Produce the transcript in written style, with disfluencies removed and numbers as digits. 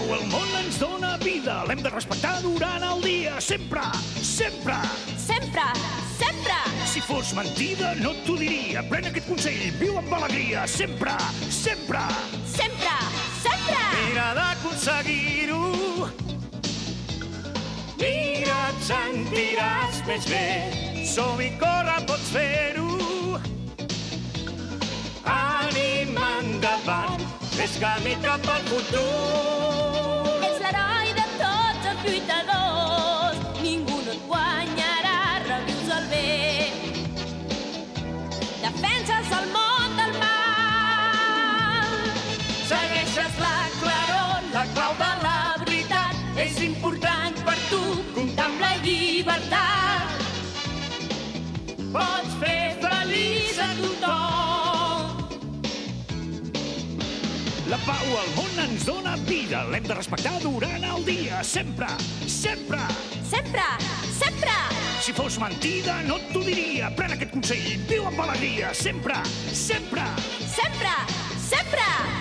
pau al món ens dóna vida, l'hem de respectar durant el dia, sempre, sempre. Sempre, sempre. Si fos mentida no t'ho diria, pren aquest consell, viu amb alegria, sempre, sempre. Sempre, sempre. Mira d'aconseguir-ho, mira et sentiràs més bé, som-hi, corre, pots fer-ho. Ànima endavant, fes camí cap al futur. Ets l'heroi de tots els lluitadors, ningú no et guanyarà, revius el bé. Defenses el món del mal, segueixes la claror, la clau de la veritat. És important per tu comptar amb la llibertat. Pots fer feliç a tothom. La pau al món ens dóna vida, l'hem de respectar durant el dia, sempre, sempre. Sempre, sempre. Si fos mentida no t'ho diria, pren aquest consell, viu amb alegria, sempre, sempre. Sempre, sempre.